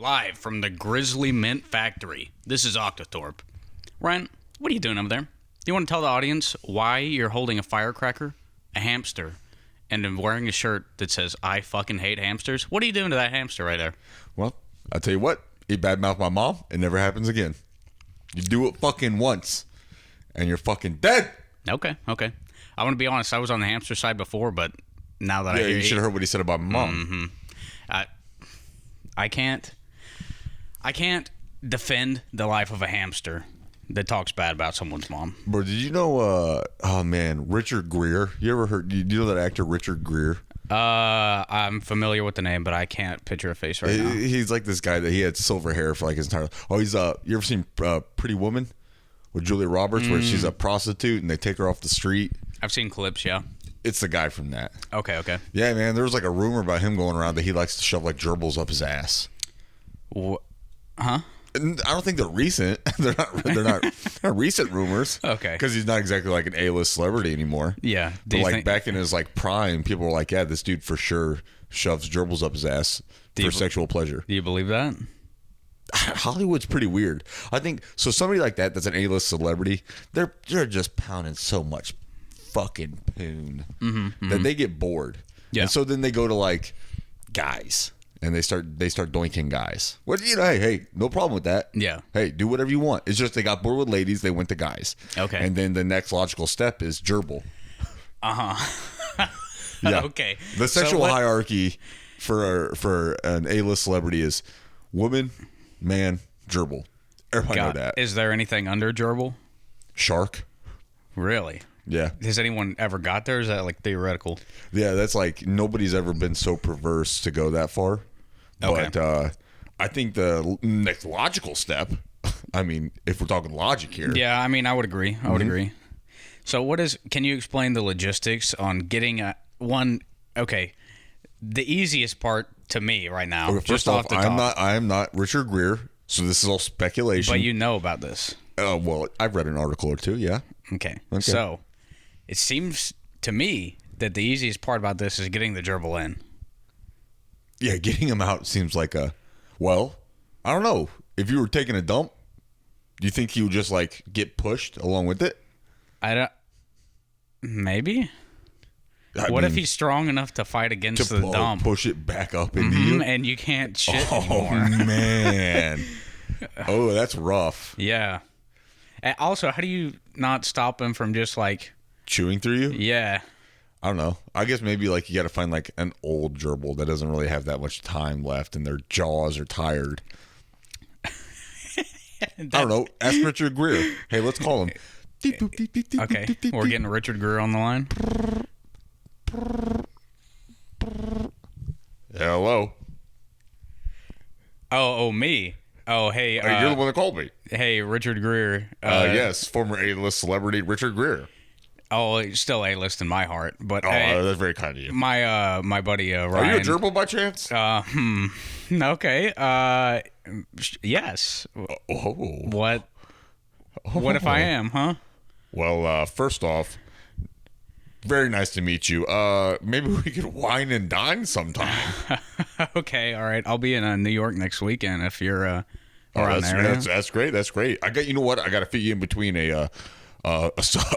Live from the Grizzly Mint Factory. This is Octothorpe. Ryan, what are you doing over there? Do you want to tell the audience why you're holding a firecracker, a hamster, and then wearing a shirt that says, I fucking hate hamsters? What are you doing to that hamster right there? Well, I'll tell you what. You badmouth my mom, it never happens again. You do it fucking once, and you're fucking dead. Okay. I want to be honest. I was on the hamster side before, but now that I hear you should have heard what he said about my mom. I can't defend the life of a hamster that talks bad about someone's mom. Bro, did you know, Richard Gere? You ever heard, do you know that actor Richard Gere? I'm familiar with the name, but I can't picture a face right now. He's like this guy that he had silver hair for like his entire life. Oh, he's, you ever seen Pretty Woman with Julia Roberts where she's a prostitute and they take her off the street? I've seen clips, yeah. It's the guy from that. Okay. Yeah, man, there was like a rumor about him going around that he likes to shove like gerbils up his ass. Huh? And I don't think they're recent. They're not recent rumors. Okay. Because he's not exactly like an A-list celebrity anymore. Yeah. But like back in his like prime, people were like, yeah, this dude for sure shoves gerbils up his ass for sexual pleasure. Do you believe that? Hollywood's pretty weird. I think so. Somebody like that's an A-list celebrity. They're just pounding so much fucking poon that they get bored. Yeah. And so then they go to like guys and they start doinking guys. Well, hey, no problem with that. Yeah. Hey, do whatever you want. It's just they got bored with ladies, they went to guys. Okay. And then the next logical step is gerbil. Yeah. Okay. The sexual hierarchy for an A-list celebrity is woman, man, gerbil. Everybody know that. Is there anything under gerbil? Shark. Really? Yeah. Has anyone ever got there? Or is that like theoretical? Yeah, that's like nobody's ever been so perverse to go that far. Okay. But I think the next logical step, I mean, if we're talking logic here. Yeah, I mean, I would agree. Agree. So can you explain the logistics on getting okay, the easiest part to me right now, Okay, just off the top. I am not Richard Gere, so this is all speculation. But you know about this. Well, I've read an article or two, yeah. Okay. So it seems to me that the easiest part about this is getting the gerbil in. Yeah, getting him out seems like I don't know. If you were taking a dump, do you think he would just like get pushed along with it? Maybe. What if he's strong enough to fight against the dump? Push it back up into you? And you can't shit anymore. Oh, man. Oh, that's rough. Yeah. And also, how do you not stop him from just like... chewing through you? Yeah. I don't know. I guess maybe like you got to find like an old gerbil that doesn't really have that much time left and their jaws are tired. I don't know. Ask Richard Gere. Hey, let's call him. Okay. We're getting Richard Gere on the line. Hello. Oh, me. Oh, hey. You're the one that called me. Hey, Richard Gere. Yes, former A-list celebrity Richard Gere. Oh, it's still A-list in my heart, but that's very kind of you. My buddy Ryan. Are you a gerbil by chance? Okay. Yes. Oh. What if I am, huh? Well, first off, very nice to meet you. Maybe we could wine and dine sometime. Okay, all right. I'll be in New York next weekend if you're around there. That's great. That's great. You know what? I got to fit you in between a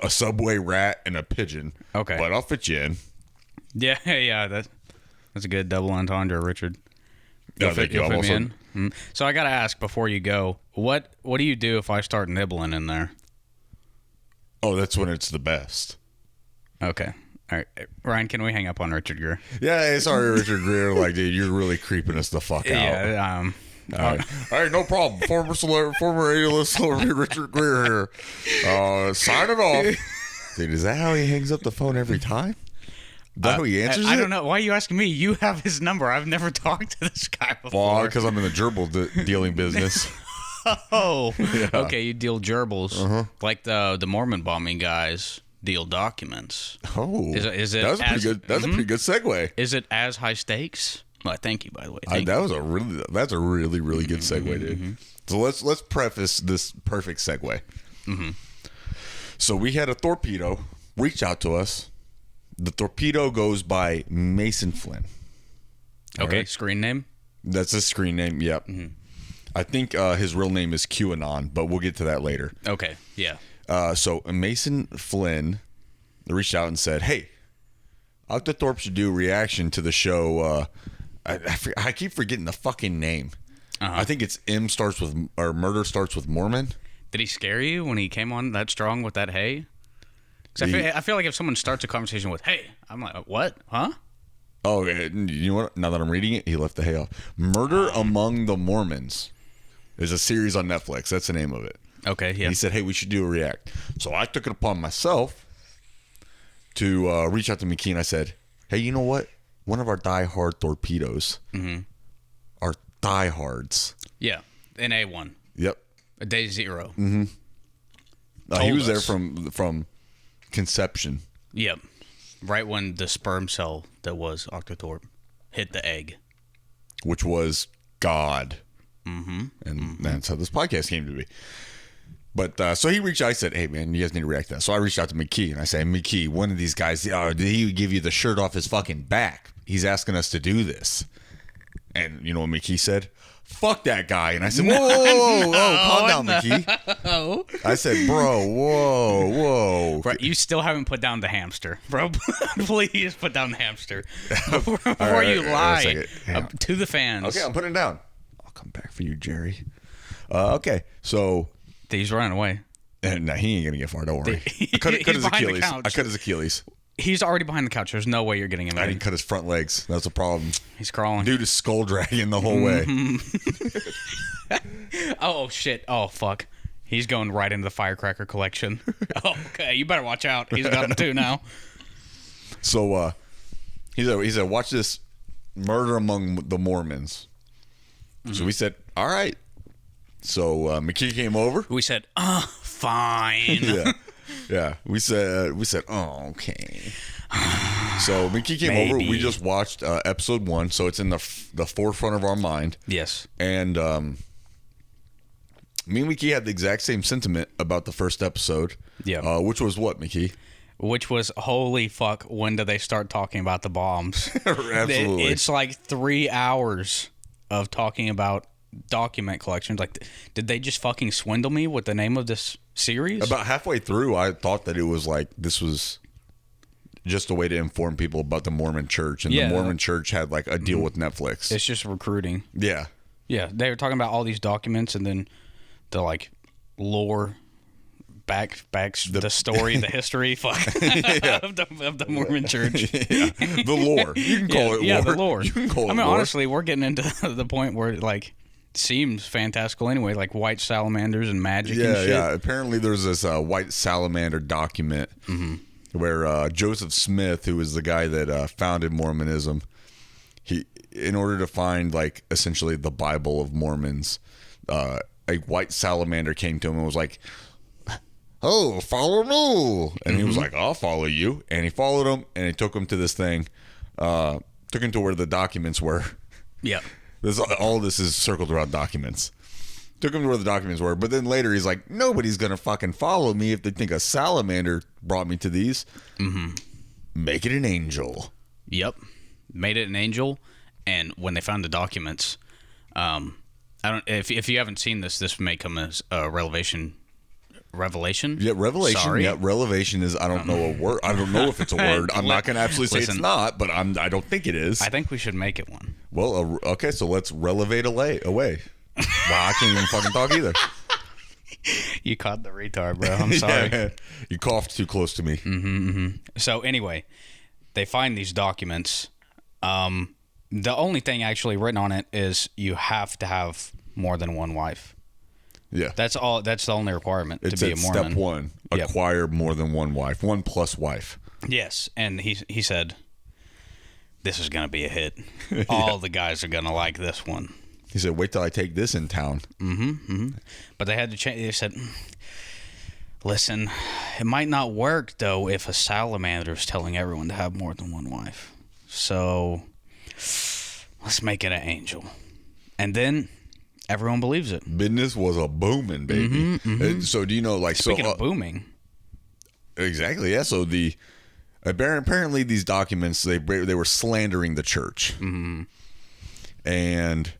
subway rat and a pigeon. Okay, but I'll fit you in. Yeah. That's a good double entendre, Richard. You'll fit me in. So I got to ask before you go, what do you do if I start nibbling in there? Oh, that's when it's the best. Okay. All right. Ryan, can we hang up on Richard Gere? Yeah, sorry, Richard Gere. Like, dude, you're really creeping us the fuck out. Yeah. All right, no problem. Former A-list celebrity Richard Gere here. Sign it off. Dude, is that how he hangs up the phone every time? Is that how he answers it? I don't know. Why are you asking me? You have his number. I've never talked to this guy before. Well, because I'm in the gerbil dealing business. Oh, yeah. Okay. You deal gerbils, like the Mormon bombing guys deal documents. Oh, is it? That's a pretty good segue. Is it as high stakes? Well, thank you, by the way. That's a really good segue, dude. So let's preface this perfect segue. So we had a torpedo reach out to us. The torpedo goes by Mason Flynn. Okay, right? Screen name? That's his screen name. Yep. I think his real name is QAnon, but we'll get to that later. Okay. Yeah. So Mason Flynn reached out and said, "Hey, Octothorpe should do a reaction to the show." I keep forgetting the fucking name. I think it's Murder Starts with Mormon. Did he scare you when he came on that strong with that hey? 'Cause I feel like if someone starts a conversation with hey, I'm like, what? Huh? Oh, you know what? Now that I'm reading it, he left the hey off. Murder Among the Mormons. There's a series on Netflix. That's the name of it. Okay, yeah. He said, hey, we should do a react. So I took it upon myself to reach out to McKee, and I said, hey, you know what? One of our diehard torpedoes are diehards. Yeah, an A1. Yep. A day zero. He was there from conception. Yep. Right when the sperm cell that was Octothorpe hit the egg. Which was God. And that's how this podcast came to be. But so he reached out. I said, hey, man, you guys need to react to that. So I reached out to McKee, and I said, McKee, one of these guys, did he give you the shirt off his fucking back? He's asking us to do this. And you know what McKee said? Fuck that guy. And I said, whoa, calm down, McKee. I said, bro, whoa. Right, you still haven't put down the hamster, bro. Please put down the hamster before you lie to the fans. Okay, I'm putting it down. I'll come back for you, Jerry. Okay, so... He's running away. No, he ain't going to get far, don't worry. I cut his Achilles. I cut his Achilles. He's already behind the couch. There's no way you're getting him I in. didn't cut his front legs. That's a problem. He's crawling. Dude is skull dragging the whole way. Oh, shit. Oh, fuck. He's going right into the firecracker collection. Oh, okay. You better watch out. He's got them too now. So he said, watch this Murder Among the Mormons. So we said, all right. So McKee came over. We said, fine. Yeah. We said, oh, okay. So McKee came over. We just watched episode 1, so it's in the forefront of our mind. Yes. And me and McKee had the exact same sentiment about the first episode. Yeah. Which was what, McKee? Which was, holy fuck, when do they start talking about the bombs? Absolutely. It's like 3 hours of talking about document collections. Like, did they just fucking swindle me with the name of this series? About halfway through, I thought that it was like this was just a way to inform people about the Mormon Church, and the Mormon Church had like a deal with Netflix. It's just recruiting. Yeah, they were talking about all these documents, and then the like lore back the story, the history of the Mormon Church. The lore. You can call it lore. Yeah, the lore. You can call it lore. Honestly, we're getting into the point where like seems fantastical anyway, like white salamanders and magic and shit. Yeah. Apparently there's this white salamander document where Joseph Smith, who is the guy that founded Mormonism, he, in order to find like essentially the Bible of Mormons, a white salamander came to him and was like, oh, follow me. And he was like, I'll follow you. And he followed him, and he took him to this thing, took him to where the documents were. Yeah. All this is circled around documents. Took him to where the documents were. But then later he's like, nobody's going to fucking follow me if they think a salamander brought me to these. Make it an angel. Yep. Made it an angel. And when they found the documents, I don't. If you haven't seen this may come as a revelation. Yeah, revelation. Sorry. Yeah, revelation is. I don't know a word. I don't know if it's a word. I'm not going to absolutely say it's not, but I don't think it is. I think we should make it one. Well, okay, so let's relevate away. Wow, I can't even fucking talk either. You caught the retard, bro. I'm sorry. Yeah, you coughed too close to me. So anyway, they find these documents. The only thing actually written on it is you have to have more than one wife. Yeah. That's all. That's the only requirement to be a Mormon. Step 1, acquire more than one wife. 1 plus wife. Yes. And he said, this is going to be a hit. All the guys are going to like this one. He said, wait till I take this in town. But they had to change. They said, listen, it might not work, though, if a salamander is telling everyone to have more than one wife. So let's make it an angel. And then everyone believes it. Business was a booming, baby. So do you know, like, Speaking of booming. Exactly, yeah. So apparently these documents, they were slandering the church. And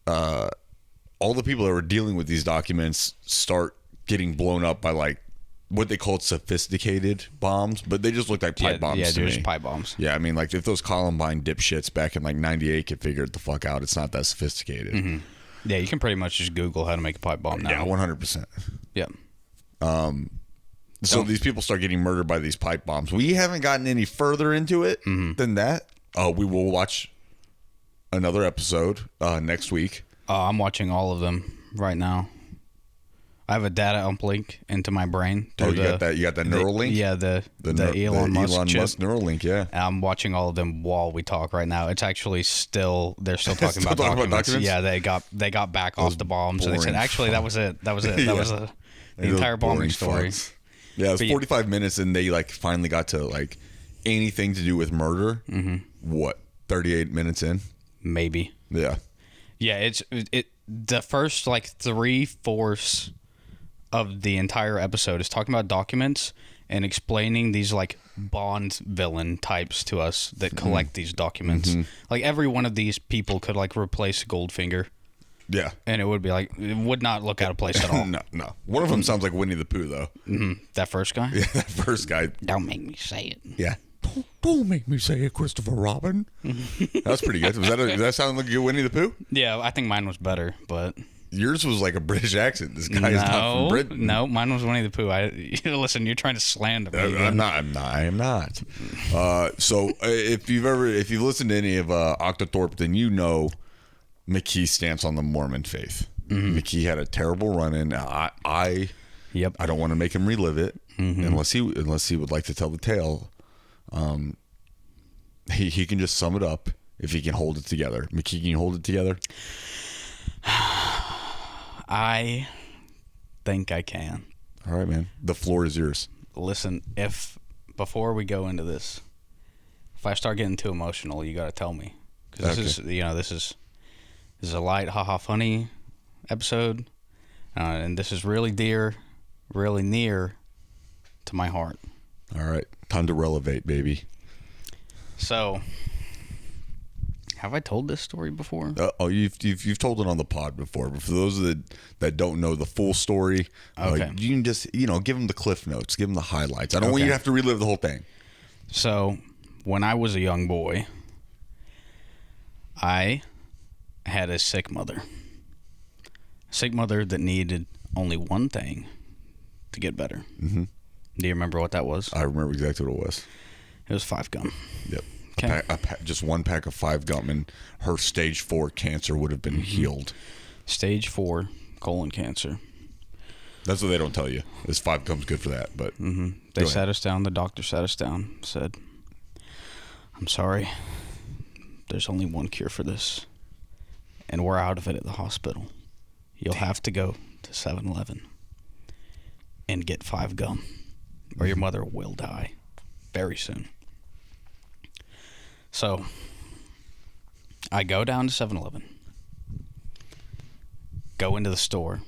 all the people that were dealing with these documents start getting blown up by like what they called sophisticated bombs, but they just looked like pipe bombs to they're me. just pipe bombs. Yeah, I mean, like if those Columbine dipshits back in like '98 could figure it the fuck out, it's not that sophisticated. Mm-hmm. Yeah, you can pretty much just Google how to make a pipe bomb now. Yeah, 100%. Yeah. So these people start getting murdered by these pipe bombs. We haven't gotten any further into it than that. We will watch another episode next week. I'm watching all of them right now. I have a data uplink into my brain. You got that Neuralink? The Elon Musk chip. Neuralink, yeah. I'm watching all of them while we talk right now. It's actually they're still talking about documents. Yeah, they got back off the bombs and they said, actually, that was it. That was it. That was the entire bombing story. Fucks. Yeah, it was 45 minutes and they like finally got to like anything to do with murder. What, 38 minutes in? Maybe. Yeah. Yeah, it's the first like 3/4 of the entire episode is talking about documents and explaining these like Bond villain types to us that collect these documents. Like every one of these people could like replace Goldfinger. Yeah. And it would be like, it would not look out of place at all. No. One of them sounds like Winnie the Pooh though. That first guy? Yeah, that first guy. Don't make me say it. Yeah. Don't make me say it, Christopher Robin. That's pretty good. Does that sound like a Winnie the Pooh? Yeah, I think mine was better, but yours was like a British accent. This guy is not from Britain. No, mine was Winnie the Pooh. Listen, you're trying to slander me. I am not. So if you've listened to any of Octothorpe, then you know McKee's stance on the Mormon faith. McKee had a terrible run-in. I don't want to make him relive it unless he would like to tell the tale. He can just sum it up if he can hold it together. McKee, can you hold it together? I think I can. All right, man. The floor is yours. Listen, before we go into this, if I start getting too emotional, you got to tell me, because this is a light, haha, funny episode, and this is really near to my heart. All right, time to relevate, baby. So, have I told this story before? You've told it on the pod before, but for those that don't know the full story, okay. You can just give them the cliff notes, give them the highlights. I don't want you to have to relive the whole thing. So, when I was a young boy, I had a sick mother that needed only one thing to get better. Do you remember what that was? I remember exactly what it was. It was 5 gum. Yep. Okay. Just one pack of 5 gum, and her stage 4 cancer would have been healed. Stage 4 colon cancer. That's what they don't tell you. Is 5 gum's good for that, but they sat us down. The doctor sat us down. Said, "I'm sorry. There's only one cure for this, and we're out of it at the hospital. You'll have to go to 7-Eleven and get 5 gum, or your mother will die very soon." So I go down to 7-Eleven, go into the store,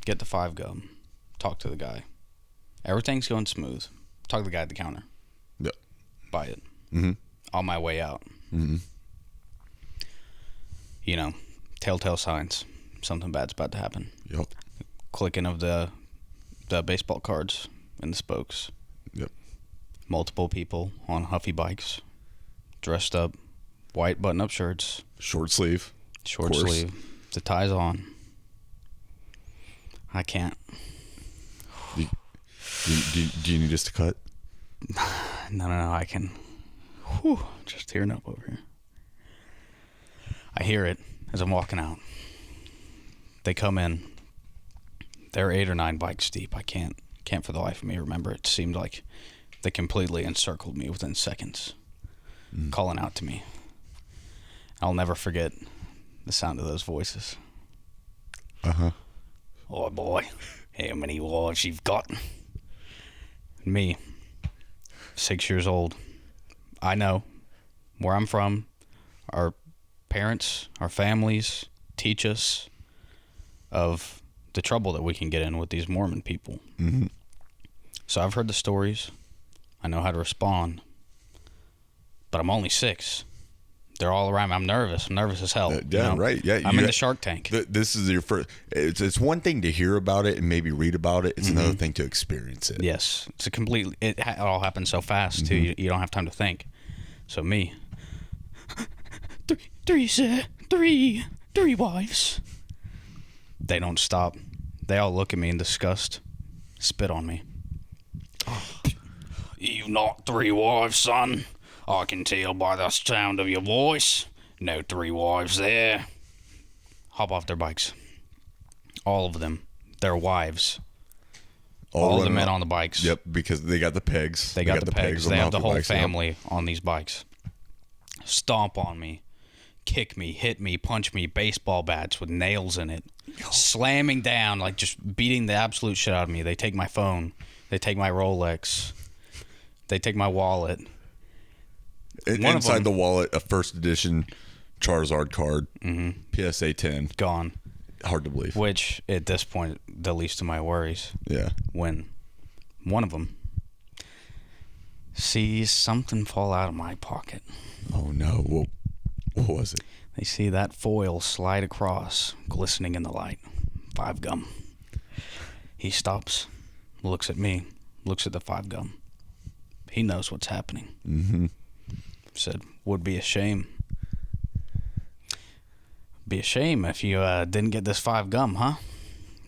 get the 5 gum, talk to the guy. Everything's going smooth. Talk to the guy at the counter. Yep. Buy it. On my way out. Telltale signs. Something bad's about to happen. Yep. Clicking of the baseball cards in the spokes. Yep. Multiple people on huffy bikes, dressed up, white button-up shirts. Short sleeve. Short sleeve. The tie's on. I can't. Do you need us to cut? No, I can. Just tearing up over here. I hear it as I'm walking out. They come in. They're 8 or 9 bikes deep. I can't for the life of me remember. It seemed like they completely encircled me within seconds, calling out to me. I'll never forget the sound of those voices. Oh boy, how many wives you've got? Me, 6 years old. I know where I'm from. Our parents, our families teach us of the trouble that we can get in with these Mormon people. So I've heard the stories. I know how to respond. But I'm only 6. They're all around me. I'm nervous. I'm nervous as hell. Right. Yeah, I'm in the Shark Tank. This is your first. It's one thing to hear about it and maybe read about it. It's another thing to experience it. Yes, it's a complete. It all happens so fast too. You don't have time to think. So me, three wives. They don't stop. They all look at me in disgust, spit on me. You've not 3 wives, son. I can tell by the sound of your voice. No 3 wives there. Hop off their bikes. All of them. Their wives. All of the men on the bikes. Yep, because they got the pegs. They got the pegs. They have the whole family on these bikes. Stomp on me. Kick me. Hit me. Punch me. Baseball bats with nails in it. Slamming down, like just beating the absolute shit out of me. They take my phone. They take my Rolex. They take my wallet. Inside the wallet, a first edition Charizard card, PSA 10. Gone. Hard to believe. Which, at this point, the least of my worries. Yeah. When one of them sees something fall out of my pocket. Oh, no. What was it? They see that foil slide across, glistening in the light. 5 gum. He stops, looks at me, looks at the 5 gum. He knows what's happening. Mm-hmm. Said, would be a shame. Be a shame if you didn't get this 5 gum, huh?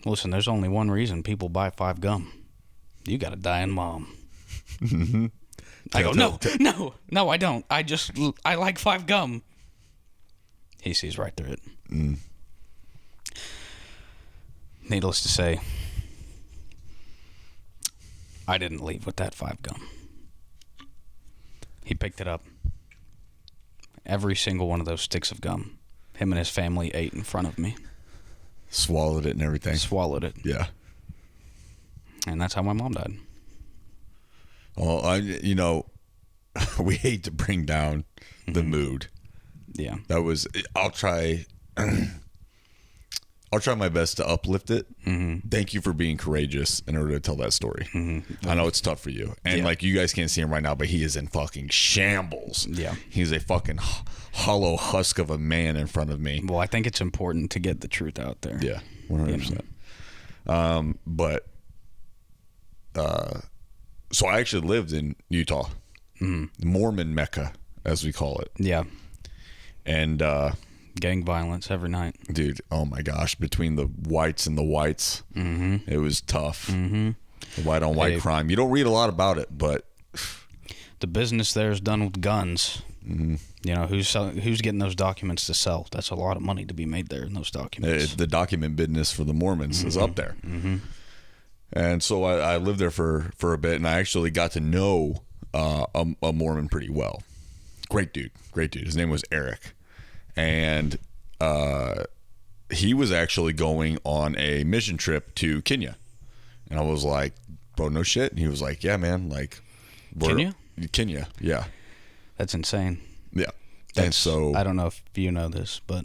Listen, there's only one reason people buy 5 gum. You got a dying mom. Mm-hmm. I go, no, I don't. I like 5 gum. He sees right through it. Mm. Needless to say, I didn't leave with that 5 gum. He picked it up. Every single one of those sticks of gum, him and his family ate in front of me. Swallowed it and everything. Swallowed it. Yeah. And that's how my mom died. Well, we hate to bring down the mood. Yeah. I'll try my best to uplift it. Mm-hmm. Thank you for being courageous in order to tell that story. Mm-hmm. I know it's tough for you. And like, you guys can't see him right now, but he is in fucking shambles. Yeah. He's a fucking hollow husk of a man in front of me. Well, I think it's important to get the truth out there. Yeah. 100%. So I actually lived in Utah. Mormon Mecca, as we call it. Yeah. And gang violence every night, dude. Oh my gosh, between the whites and the whites, it was tough. The white on white crime. You don't read a lot about it, but the business there is done with guns. You know, who's getting those documents to sell? That's a lot of money to be made there in those documents. The document business for the Mormons is up there. And so I lived there for a bit, and I actually got to know a Mormon pretty well. Great dude. His name was Eric. And he was actually going on a mission trip to Kenya. And I was like, bro, no shit. And he was like, yeah, man. Like, Kenya, yeah. That's insane. Yeah. And so I don't know if you know this, but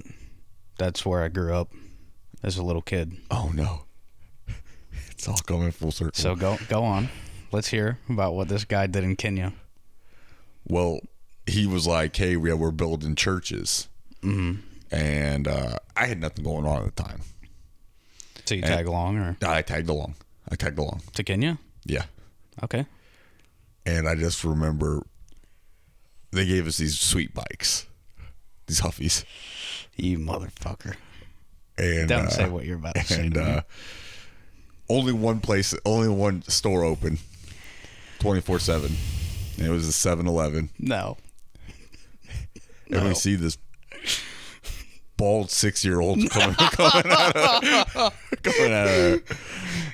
that's where I grew up as a little kid. Oh, no. It's all coming full circle. So go on. Let's hear about what this guy did in Kenya. Well, he was like, hey, we're building churches. And I had nothing going on at the time. So you tag along? Or I tagged along. To Kenya? Yeah. Okay. And I just remember they gave us these sweet bikes, these Huffies. You motherfucker. And don't say what you're about to say. And only one store open 24/7. And it was a 7-Eleven. No. And we see this bald 6-year-old coming out of there.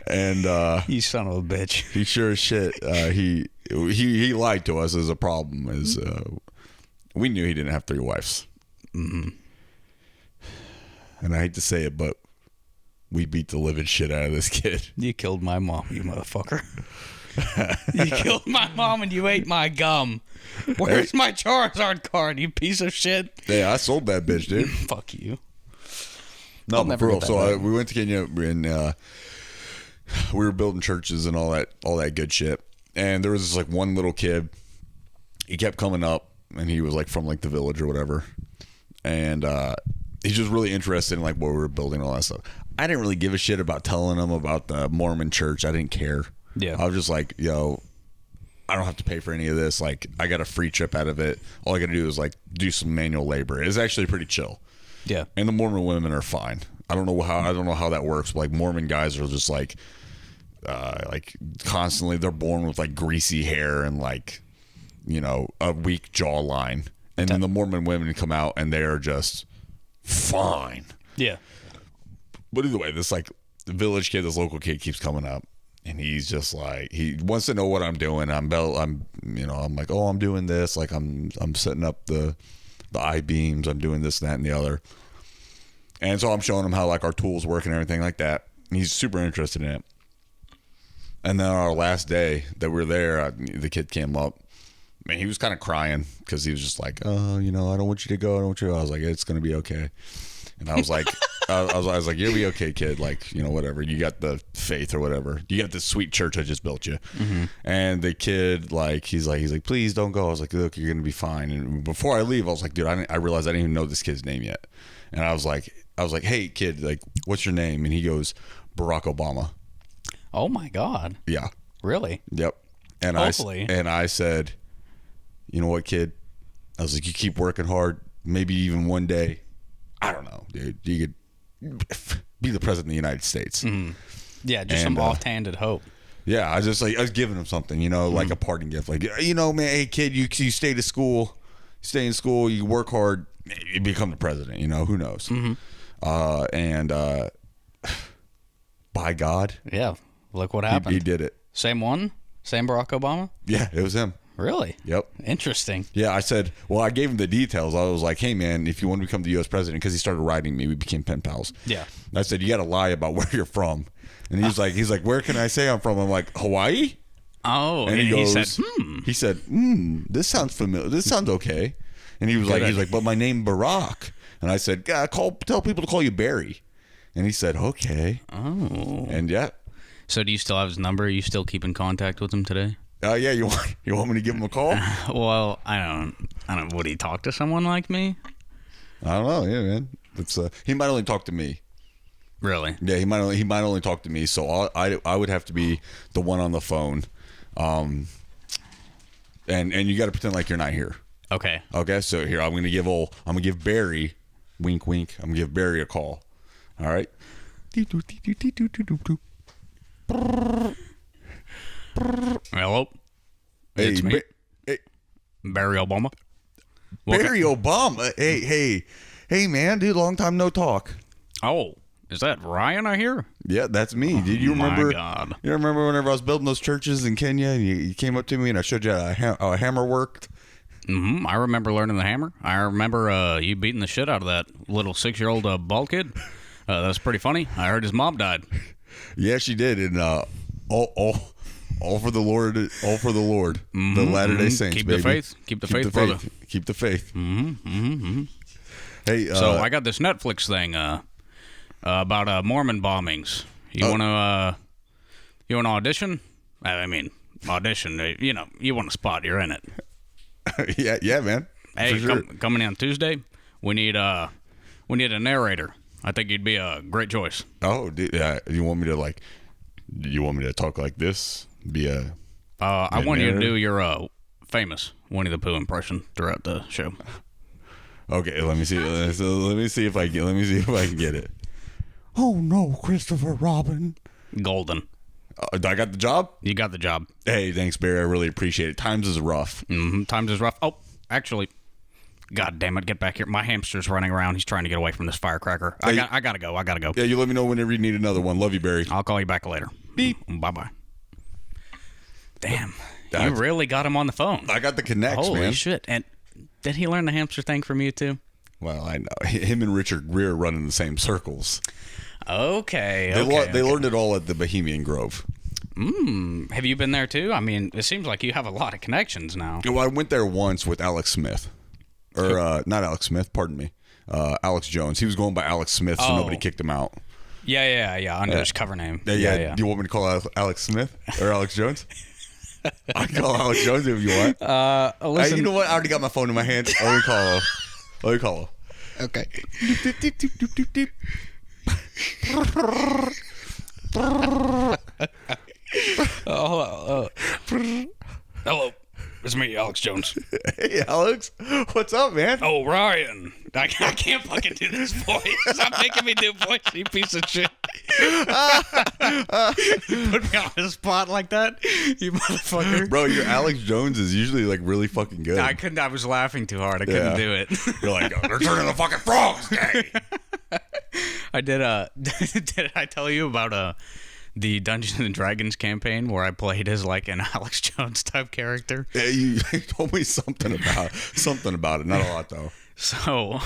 And you son of a bitch. He sure as shit. He lied to us as a problem. We knew he didn't have 3 wives. And I hate to say it, but we beat the living shit out of this kid. You killed my mom, you motherfucker. You killed my mom and you ate my gum. Where's my Charizard card, you piece of shit? Yeah, I sold that bitch, dude. Fuck you. No, but for real. So we went to Kenya and we were building churches and all that good shit. And there was this like one little kid. He kept coming up, and he was like from like the village or whatever. and he's just really interested in like what we were building and all that stuff. I didn't really give a shit about telling him about the Mormon church. I didn't care. Yeah. I was just like, yo, I don't have to pay for any of this. Like, I got a free trip out of it. All I got to do is like do some manual labor. It's actually pretty chill. Yeah. And the Mormon women are fine. I don't know how that works. But like Mormon guys are just like constantly, they're born with like greasy hair and like, you know, a weak jawline. And then the Mormon women come out and they are just fine. Yeah. But either way, this like the village kid, this local kid keeps coming up, and he's just like, he wants to know what I'm doing. I'm like, oh, I'm doing this. Like I'm setting up the I-beams. I'm doing this, that, and the other. And so I'm showing him how like our tools work and everything like that. And he's super interested in it. And then our last day that we were there, the kid came up. Man, he was kind of crying because he was just like, oh, you know, I don't want you to go. I don't want you to go. I was like, it's going to be okay. And I was like, I was like, you'll be okay, kid. Like, you know, whatever. You got the faith or whatever. You got this sweet church I just built you. Mm-hmm. And the kid, like, he's like, please don't go. I was like, look, you're going to be fine. And before I leave, I was like, dude, I realized I didn't even know this kid's name yet. And I was like, hey, kid, like, what's your name? And he goes, Barack Obama. Oh, my God. Yeah. Really? Yep. And Hopefully. I said, you know what, kid? I was like, you keep working hard. Maybe even one day, I don't know, dude, you could be the president of the United States. Mm. Yeah, just some offhanded hope. Yeah, I was giving him something, you know, like a parting gift. Like, you know, man, hey, kid, you stay in school, you work hard, you become the president, you know, who knows? Mm-hmm. By God. Yeah, look what happened. He did it. Same one? Same Barack Obama? Yeah, it was him. Really? Yep. Interesting. Yeah, I said, well, I gave him the details. I was like, hey, man, if you want to become the U.S. president, because he started writing me, we became pen pals. Yeah. And I said, you got to lie about where you're from. And he's like, where can I say I'm from? I'm like, Hawaii? Oh, and he said, this sounds familiar. This sounds okay. And he was like, but my name Barack. And I said, tell people to call you Barry. And he said, okay. Oh. And yeah. So do you still have his number? Are you still keep in contact with him today? Yeah, you want me to give him a call? Well, I don't. Would he talk to someone like me? I don't know. Yeah, man. It's he might only talk to me. Really? Yeah, he might only talk to me. So I would have to be the one on the phone, and you got to pretend like you're not here. Okay. Okay. So here I'm gonna give Barry, wink, wink. I'm gonna give Barry a call. All right. Hello. It's me. Barry Obama. Barry Obama. Hey, man, dude. Long time no talk. Oh, is that Ryan I hear? Yeah, that's me. Did you remember? My God. You remember whenever I was building those churches in Kenya, and you came up to me and I showed you how a hammer worked? Mm-hmm. I remember learning the hammer. I remember you beating the shit out of that little 6-year-old bald kid. That was pretty funny. I heard his mom died. Yeah, she did. And all for the Lord. All for the Lord. Mm-hmm, the Latter-day Saints. Keep baby. the faith. Keep the faith, brother. Keep the faith. Mm-hmm, mm-hmm. Hey. So I got this Netflix thing about Mormon bombings. You want to audition? I mean, audition. You know, you want a spot. You're in it. yeah, man. Hey, sure. Coming in Tuesday. We need a narrator. I think you'd be a great choice. Oh, you want me to talk like this? I want you to do your famous Winnie the Pooh impression throughout the show. Okay, let me see. Let me see if I can get it. Oh no, Christopher Robin. Golden. I got the job? You got the job. Hey, thanks, Barry. I really appreciate it. Times is rough. Mm-hmm. Times is rough. Oh, actually, God damn it, get back here. My hamster's running around. He's trying to get away from this firecracker. I gotta go. Yeah, you let me know whenever you need another one. Love you, Barry. I'll call you back later. Beep. Bye-bye. Damn. You really got him on the phone. I got the connects, man. Holy shit. And did he learn the hamster thing from you, too? Well, I know. Him and Richard Greer run in the same circles. Okay. They learned it all at the Bohemian Grove. Have you been there, too? I mean, it seems like you have a lot of connections now. Well, I went there once with Alex Smith. Or, not Alex Smith, pardon me. Alex Jones. He was going by Alex Smith, so nobody kicked him out. Yeah, under his cover name. Yeah. Do you want me to call Alex Smith or Alex Jones? I can call Alex Jones if you want. Listen. You know what? I already got my phone in my hand. Let me call him. Okay. Hello, it's me, Alex Jones. Hey, Alex. What's up, man? Oh, Ryan. I can't fucking do this voice. Stop making me do voice, you piece of shit. You put me on the spot like that, you motherfucker. Bro, your Alex Jones is usually like really fucking good. I couldn't. I was laughing too hard. I couldn't do it. You're like, oh, they're turning the fucking frogs gay. I did. Did I tell you about the Dungeons and Dragons campaign where I played as like an Alex Jones type character? Yeah, you told me something about it. Not a lot though. So,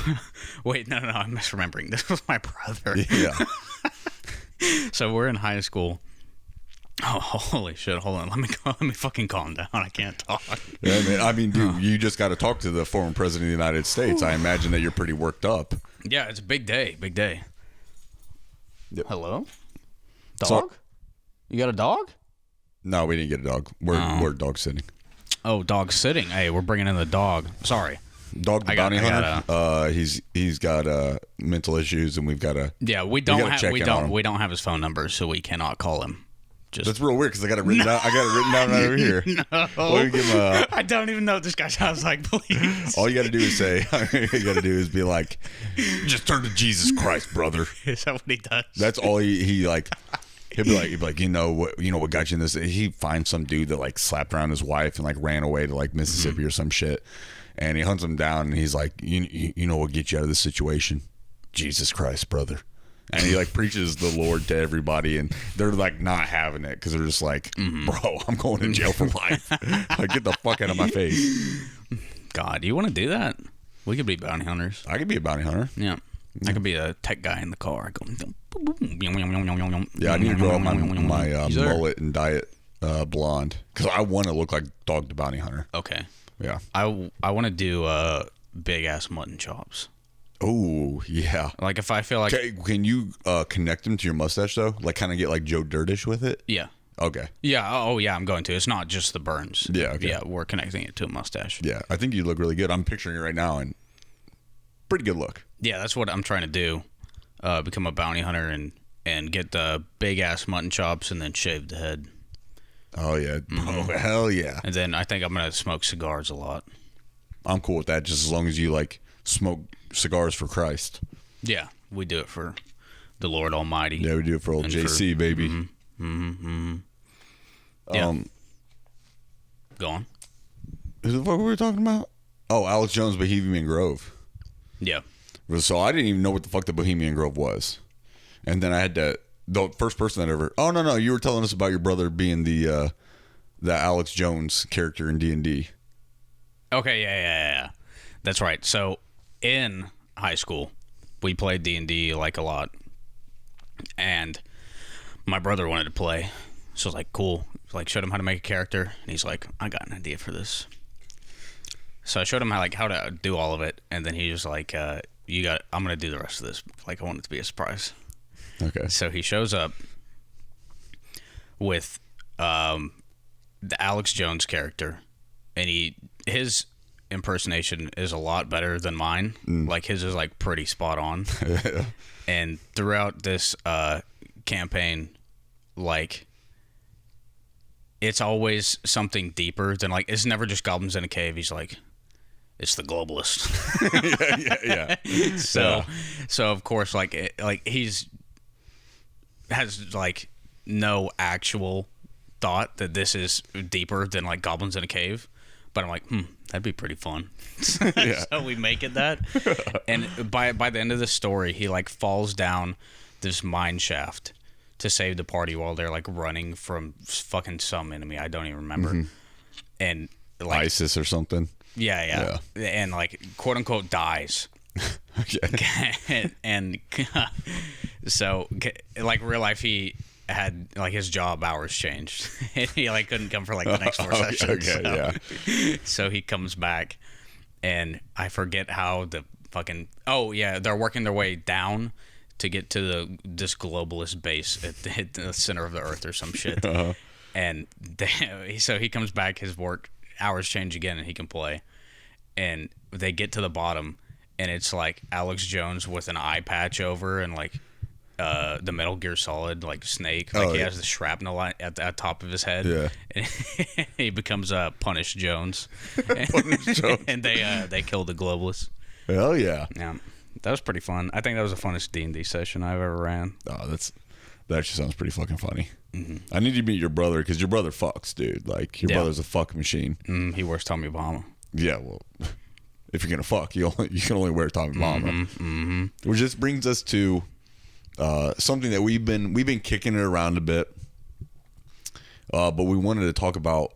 wait, no, I'm misremembering. This was my brother. Yeah. So we're in high school. Oh, holy shit! Hold on, let me fucking calm down. I can't talk. Yeah, man. I mean, dude, you just got to talk to the former president of the United States. I imagine that you're pretty worked up. Yeah, it's a big day. Big day. Yep. Hello? Dog? So- You got a dog? No, we didn't get a dog. We're dog sitting. Oh, dog sitting. Hey, we're bringing in the dog. Sorry. Dog the bounty hunter. He's got mental issues, and we've got to. Yeah, we don't have his phone number, so we cannot call him. That's real weird because I got it written down. I got it written down right over here. No. Well, give him I don't even know what this guy sounds like. Please. all you got to do is say. All you got to do is be like, just turn to Jesus Christ, brother. Is that what he does? That's all he like. He'll be like, you know what got you in this? He finds some dude that like slapped around his wife and like ran away to like Mississippi or some shit, and he hunts him down and he's like, you know what get you out of this situation? Jesus Christ, brother. And he like preaches the Lord to everybody, and they're like not having it because they're just like, bro, I'm going to jail for life. Like, get the fuck out of my face. God, do you want to do that? We could be bounty hunters. I could be a bounty hunter. Yeah. I could be a tech guy in the car. I go, yeah, I need to grow up my mullet and dye it blonde because I want to look like Dog the Bounty Hunter. Okay. Yeah. I want to do big ass mutton chops. Oh, yeah. Like if I feel like... Can you connect them to your mustache, though? Like kind of get like Joe Dirtish with it? Yeah. Okay. Yeah. Oh, yeah, I'm going to. It's not just the burns. Yeah, okay. Yeah, we're connecting it to a mustache. Yeah, I think you look really good. I'm picturing it right now, and pretty good look. Yeah, that's what I'm trying to do. Become a bounty hunter and get the big-ass mutton chops and then shave the head. Oh, yeah. Oh, hell yeah. And then I think I'm going to smoke cigars a lot. I'm cool with that, just as long as you, like, smoke cigars for Christ. Yeah, we do it for the Lord Almighty. Yeah, we do it for old JC, baby. Yeah. Go on. Who the fuck were we talking about? Oh, Alex Jones, Bohemian Grove. Yeah. So I didn't even know what the fuck the Bohemian Grove was. And then I had to, the first person that ever, oh, no, you were telling us about your brother being the Alex Jones character in D&D. Okay, yeah. That's right. So in high school, we played D&D like a lot. And my brother wanted to play. So I was like, cool. Like, showed him how to make a character. And he's like, I got an idea for this. So I showed him how to do all of it. And then he was like, I'm going to do the rest of this. Like, I want it to be a surprise. Okay. So he shows up with the Alex Jones character. And his impersonation is a lot better than mine. Like, his is, like, pretty spot on. And throughout this campaign, like, it's always something deeper than, like, it's never just goblins in a cave. He's like, it's the globalist. yeah. So of course, like he's has like no actual thought that this is deeper than like goblins in a cave. But I'm like, that'd be pretty fun. Yeah. So we make it that. And by the end of the story, he like falls down this mine shaft to save the party while they're like running from fucking some enemy. I don't even remember. And like ISIS or something. Yeah. And like quote unquote dies. Okay. and so like real life, he had like his job hours changed. And he like couldn't come for like the next 4 sessions. Okay, So he comes back, and I forget how the fucking they're working their way down to get to this globalist base at the center of the earth or some shit. And so he comes back, his work hours change again, and he can play. And they get to the bottom, and it's like Alex Jones with an eye patch over and like the Metal Gear Solid like Snake, like he has the shrapnel at the top of his head. Yeah. And he becomes Punish Jones. Punish Jones. And they kill the globalists. Hell yeah. Yeah, that was pretty fun. I think that was the funnest D&D session I've ever ran. Oh, that actually sounds pretty fucking funny. Mm-hmm. I need you to meet your brother because your brother fucks, dude. Like your brother's a fuck machine. He wears Tommy Bahama. Yeah, well, if you're gonna fuck, you can only wear Tommy Bahama. Mm-hmm. Which just brings us to something that we've been kicking it around a bit, but we wanted to talk about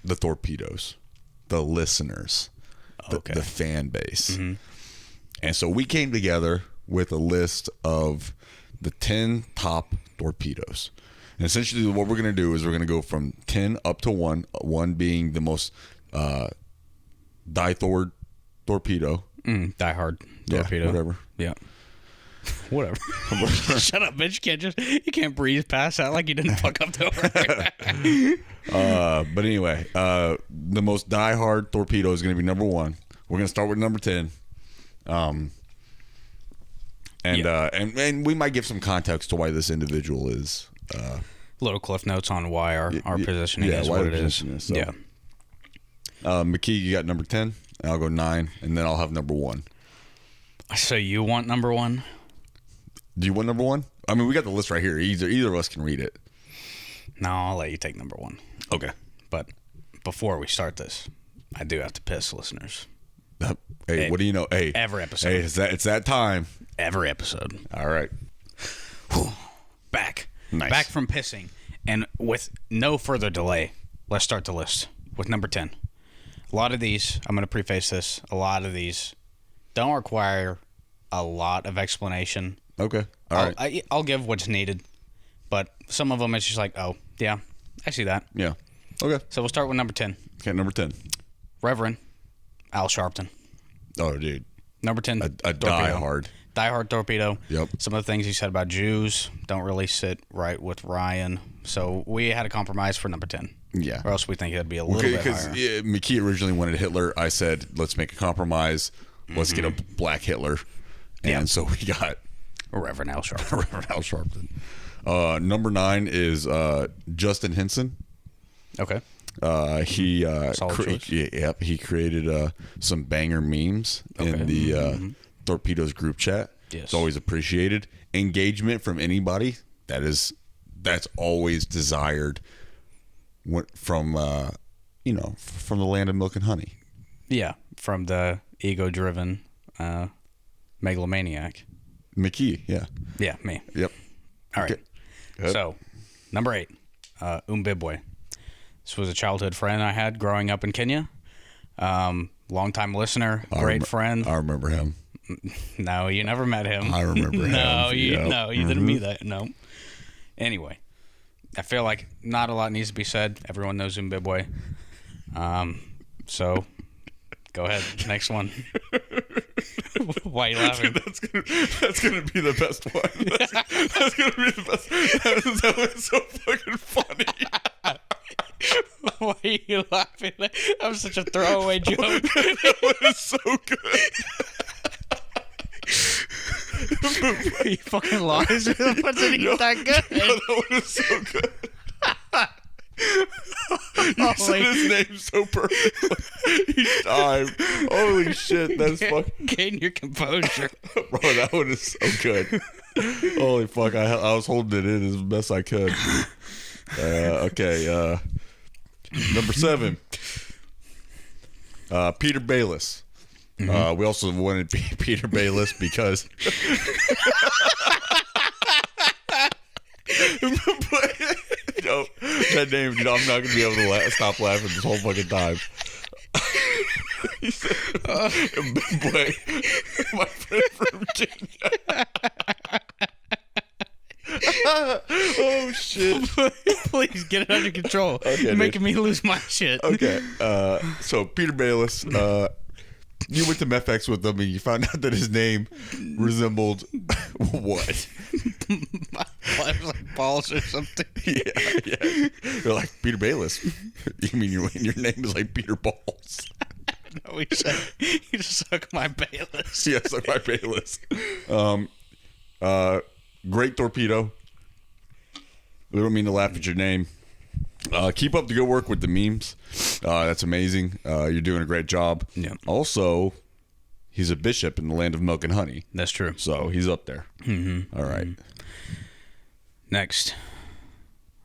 the torpedoes, the listeners, the fan base, and so we came together with a list of the 10 top torpedoes. And essentially, what we're gonna do is we're gonna go from 10 up to 1. 1 being the most die-hard torpedo. Die-hard torpedo. Yeah, whatever. Yeah. Whatever. Shut up, bitch. You can't breathe past that like you didn't fuck up the But anyway, the most die-hard torpedo is going to be number 1. We're going to start with number 10. And we might give some context to why this individual is. Little cliff notes on why our positioning is what it is. So. Yeah. McKee, you got number 10. And I'll go 9, and then I'll have number 1. So you want number 1? Do you want number 1? I mean, we got the list right here. Either of us can read it. No, I'll let you take number 1. Okay. But before we start this, I do have to piss, listeners. Hey, what do you know? Hey, every episode. Hey, it's that time. Every episode. All right. Whew. Back. Nice. Back from pissing. And with no further delay, let's start the list with number 10. A lot of these, I'm going to preface this, a lot of these don't require a lot of explanation. Okay. All right. I'll give what's needed, but some of them it's just like, oh, yeah, I see that. Yeah. Okay. So we'll start with number 10. Okay, number 10. Reverend Al Sharpton. Oh, dude. Number 10. A die-hard. Die-hard torpedo. Yep. Some of the things he said about Jews don't really sit right with Ryan, so we had a compromise for number 10. Yeah. Or else we think it'd be a little bit higher. Because McKee originally wanted Hitler. I said, let's make a compromise. Let's get a black Hitler. And so we got Reverend Al Sharpton. Reverend Al Sharpton. Number 9 is Justin Henson. Okay. He Solid choice. He created some banger memes in the Torpedoes group chat. Yes. It's always appreciated. Engagement from anybody, that's always desired from from the land of milk and honey. Yeah, from the ego-driven megalomaniac. McKee, yeah. Yeah, me. Yep. All right. Okay. So, number 8, Umbibwe. This was a childhood friend I had growing up in Kenya. Longtime listener, great friend. I remember him. No, you never met him. I remember him. No, you didn't meet that. No. Anyway, I feel like not a lot needs to be said. Everyone knows Umbibwe. So, go ahead. Next one. Why are you laughing? Dude, that's gonna be the best one. That's gonna be the best. That was so fucking funny. Why are you laughing? That was such a throwaway joke. That was so good. You fucking lies. Wasn't even that good. No, that one is so good. You said his name so perfectly each time. Holy shit, that's fucking... Gain your composure. Bro, that one is so good. Holy fuck, I was holding it in as best I could. Okay, number 7. Peter Bayless. We also wanted Peter Bayless because... No, that name, dude, I'm not gonna be able to stop laughing this whole fucking time. He said, boy, my friend from Virginia. Oh shit! Please get it under control. Okay, You're making me lose my shit. Okay, so Peter Bayless, you went to MEFX with him and you found out that his name resembled what? Like balls or something. Yeah. You're like, Peter Bayless. You mean your name is like Peter Balls? No, he said, you suck my Bayless. Yeah, suck my Bayless. Great torpedo. We don't mean to laugh at your name. Keep up the good work with the memes. That's amazing. You're doing a great job. Yeah. Also, he's a bishop in the land of milk and honey. That's true. So he's up there. Mm-hmm. All right. Next.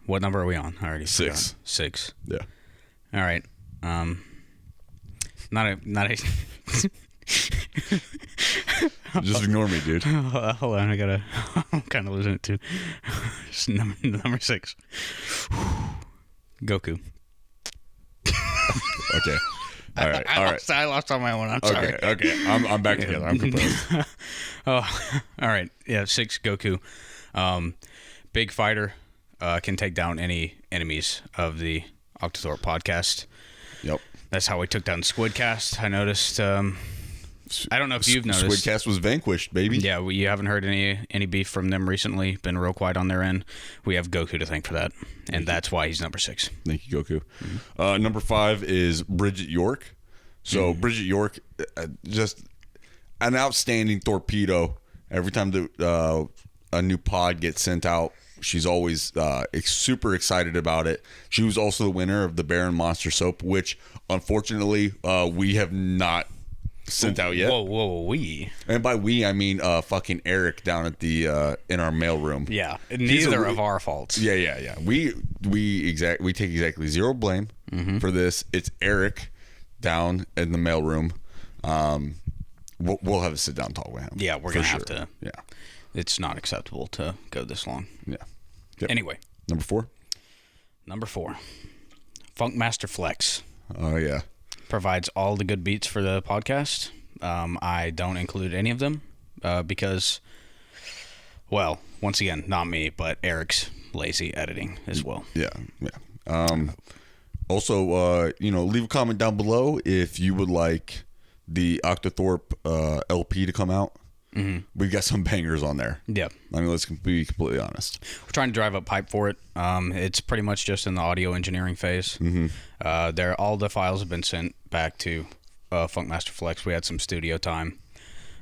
What number are we on? I already 6. forgot. 6. Yeah. All right. Not a. Just ignore me, dude. Hold on, I'm kind of losing it too. It's number 6. Goku. Okay. All right. I lost on my own. I'm sorry. Okay. I'm back together. I'm composed. Oh, all right. Yeah, 6 Goku. Big fighter. Can take down any enemies of the Octothorpe podcast. Yep. That's how we took down Squidcast. I noticed. I don't know if you've noticed. Squidcast was vanquished, baby. Yeah, you haven't heard any beef from them recently. Been real quiet on their end. We have Goku to thank for that, and that's why he's number 6. Thank you, Goku. Number 5 is Bridget York. So Bridget York, just an outstanding torpedo. Every time a new pod gets sent out, she's always super excited about it. She was also the winner of the Baron Monster Soap, which unfortunately we have not sent out yet. Whoa, we. And by we, I mean fucking Eric down at the in our mailroom. Yeah, neither of our faults. Yeah. We take exactly zero blame for this. It's Eric down in the mailroom. We'll have a sit down talk with him. Yeah, we're gonna have to. Yeah, it's not acceptable to go this long. Yeah. Yep. Anyway, number 4. Funkmaster Flex. Oh yeah. Provides all the good beats for the podcast. I don't include any of them because, well, once again, not me, but Eric's lazy editing as well. Yeah. Also, leave a comment down below if you would like the Octothorpe LP to come out. Mm-hmm. We've got some bangers on there. Yeah. I mean, let's be completely honest. We're trying to drive up hype for it. It's pretty much just in the audio engineering phase. Mm-hmm. All the files have been sent back to Funkmaster Flex. We had some studio time,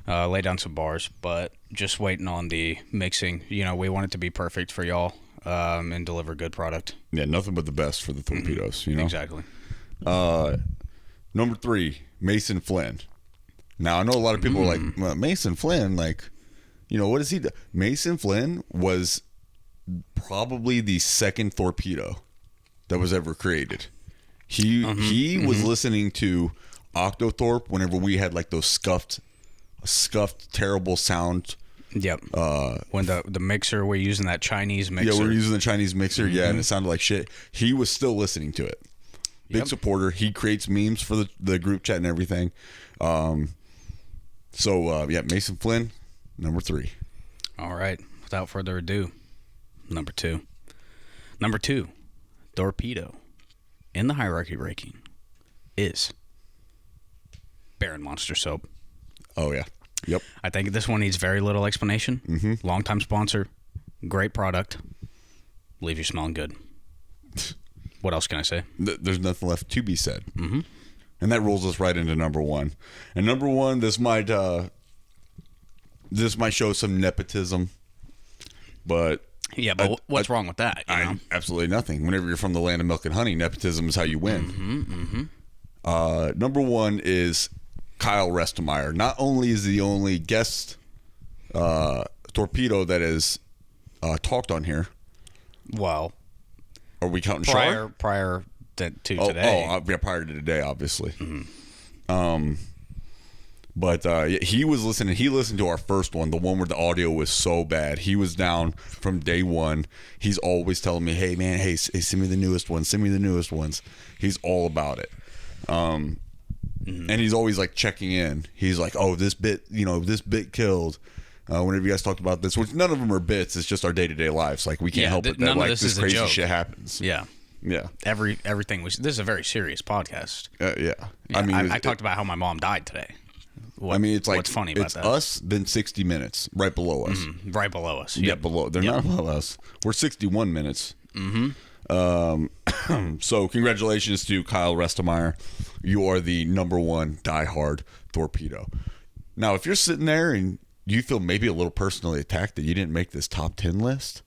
lay down some bars, but just waiting on the mixing. We want it to be perfect for y'all and deliver good product. Yeah, nothing but the best for the torpedoes. Exactly. Number 3, Mason Flynn. Now, I know a lot of people are like, well, Mason Flynn, what does he do? Mason Flynn was probably the second torpedo that was ever created. He was listening to Octothorpe whenever we had like those scuffed, terrible sound. Yep. When the mixer, we're using that Chinese mixer. Yeah, we're using the Chinese mixer. Yeah, and it sounded like shit. He was still listening to it. Big supporter. He creates memes for the group chat and everything. Mason Flynn, number 3. All right. Without further ado, number 2. Number 2, torpedo in the hierarchy ranking is Baron Monster Soap. Oh, yeah. Yep. I think this one needs very little explanation. Mm-hmm. Long-time sponsor. Great product. Leave you smelling good. What else can I say? There's nothing left to be said. Mm-hmm. And that rolls us right into number 1. And number 1, this might show some nepotism, but yeah, but what's wrong with that? Absolutely nothing. Whenever you're from the land of milk and honey, nepotism is how you win. Number 1 is Kyle Restemeyer. Not only is he the only guest torpedo that is talked on here. Well, are we counting Char? Prior to today. Prior to today, obviously. Mm-hmm. But he was listening. He listened to our first one, the one where the audio was so bad. He was down from day one. He's always telling me, "Hey man, hey, send me the newest ones. Send me the newest ones." He's all about it. And he's always like checking in. He's like, "Oh, this bit killed." Whenever you guys talked about this, which none of them are bits, it's just our day-to-day lives. Like we can't help it that like this crazy shit happens. Yeah. Yeah. Everything this is a very serious podcast. Yeah. I mean, I talked about how my mom died today. It's like what's funny about that? Us, then 60 minutes, right below us. Right below us. Yeah, below. They're not above us. We're 61 minutes. Mm-hmm. So congratulations to Kyle Restemeyer. You are the number one diehard torpedo. Now, if you're sitting there and you feel maybe a little personally attacked that you didn't make this top 10 list,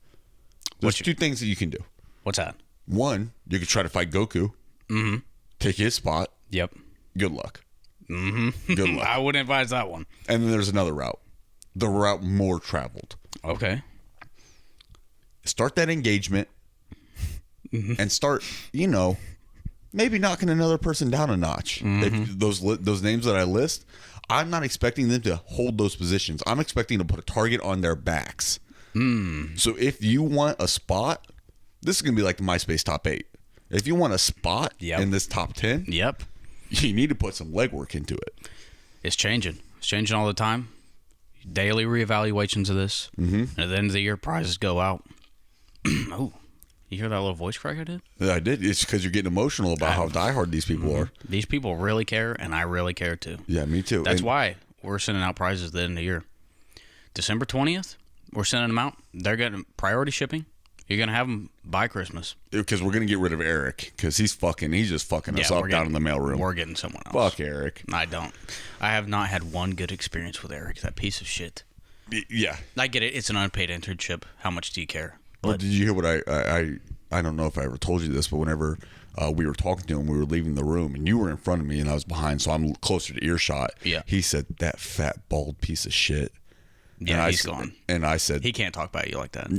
there's two things that you can do. What's that? One, you could try to fight Goku. Mm-hmm. Take his spot. Yep. Good luck. Mm-hmm. Good luck. I wouldn't advise that one. And then there's another route. The route more traveled. Okay. Start that engagement and start, maybe knocking another person down a notch. If those names that I list, I'm not expecting them to hold those positions. I'm expecting to put a target on their backs. So if you want a spot, this is going to be like the MySpace top 8. If you want a spot in this top 10, you need to put some legwork into it. It's changing. It's changing all the time. Daily reevaluations of this. And at the end of the year, prizes go out. Oh, you hear that little voice crack I did? Yeah, I did. It's because you're getting emotional about how diehard these people are. These people really care, and I really care too. Yeah, me too. That's why we're sending out prizes at the end of the year. December 20th, we're sending them out. They're getting priority shipping. You're going to have them by Christmas. Because we're going to get rid of Eric, because he's just fucking us up down in the mailroom. We're getting someone else. Fuck Eric. I don't. I have not had one good experience with Eric, that piece of shit. Yeah. I get it. It's an unpaid internship. How much do you care? Well, did you hear what I don't know if I ever told you this, but whenever we were talking to him, we were leaving the room, and you were in front of me, and I was behind, so I'm closer to earshot. Yeah. He said, "That fat, bald piece of shit." Yeah, he's gone. And I said... He can't talk about you like that.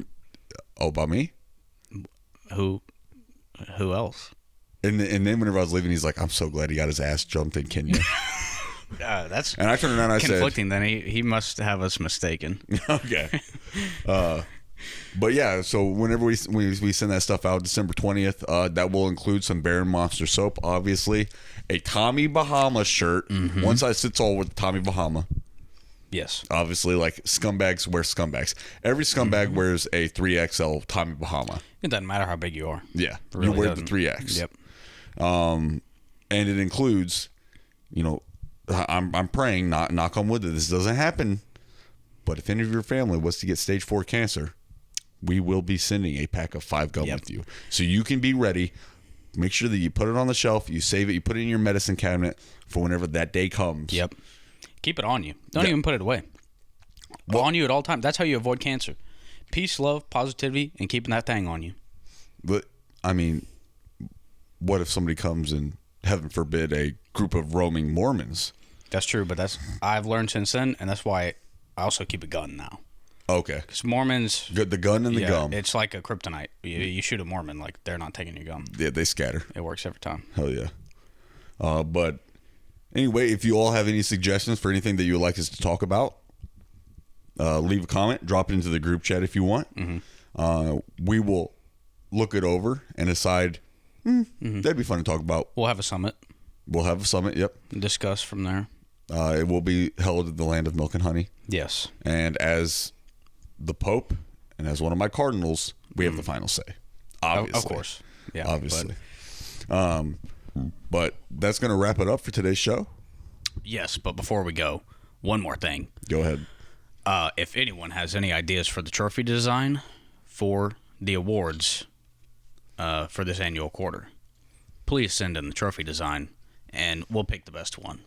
Oh, about me? Who else? And then whenever I was leaving, he's like, "I'm so glad he got his ass jumped in Kenya." That's and I turned around and I conflicting. Then he must have us mistaken. Okay. But yeah, so whenever we send that stuff out, December 20th, that will include some Baron Monster soap, obviously, a Tommy Bahama shirt, one size fits all with Tommy Bahama. Yes. Obviously, like scumbags wear scumbags. Every scumbag wears a 3XL Tommy Bahama. It doesn't matter how big you are. Yeah, Really you wear doesn't. the 3X. Yep. And it includes, I'm praying, knock on wood, that this doesn't happen. But if any of your family was to get stage 4 cancer, we will be sending a pack of 5 gum with you. So you can be ready. Make sure that you put it on the shelf, you save it, you put it in your medicine cabinet for whenever that day comes. Yep. Keep it on you. Don't even put it away. On you at all times. That's how you avoid cancer. Peace, love, positivity, and keeping that thing on you. But, I mean, what if somebody comes and, heaven forbid, a group of roaming Mormons? That's true, but I've learned since then, and that's why I also keep a gun now. Okay. Because Mormons... Good, the gun and the gum. It's like a kryptonite. You shoot a Mormon, like, they're not taking your gum. Yeah, they scatter. It works every time. Hell yeah. But anyway, if you all have any suggestions for anything that you would like us to talk about, leave a comment, drop it into the group chat if you want. We will look it over and decide, that'd be fun to talk about. We'll have a summit. We'll have a summit, yep. Discuss from there. It will be held in the land of milk and honey. Yes. And as the Pope and as one of my cardinals, we have the final say. Obviously. Of course. Yeah. Obviously. But that's going to wrap it up for today's show. Yes, but before we go, one more thing. Go ahead. If anyone has any ideas for the trophy design for the awards for this annual quarter, please send in the trophy design, and we'll pick the best one.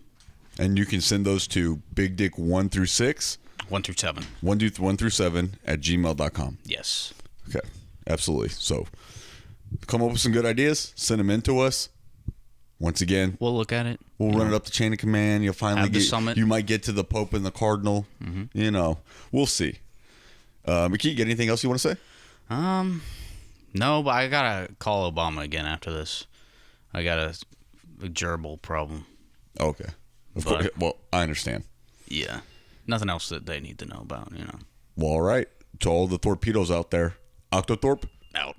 And you can send those to Big Dick 1 through 6. 1 through 7. 1 through 7 at gmail.com. Yes. Okay. Absolutely. So come up with some good ideas. Send them in to us. Once again, We'll look at it. we'll run it up the chain of command. You'll finally Have the get. summit. You might get to the Pope and the Cardinal. We'll see. McKee, get anything else you want to say? No, but I gotta call Obama again after this. I got a gerbil problem. Okay. Of course. Well, I understand. Yeah. Nothing else that they need to know about, Well, all right. To all the torpedoes out there, Octothorpe. Out.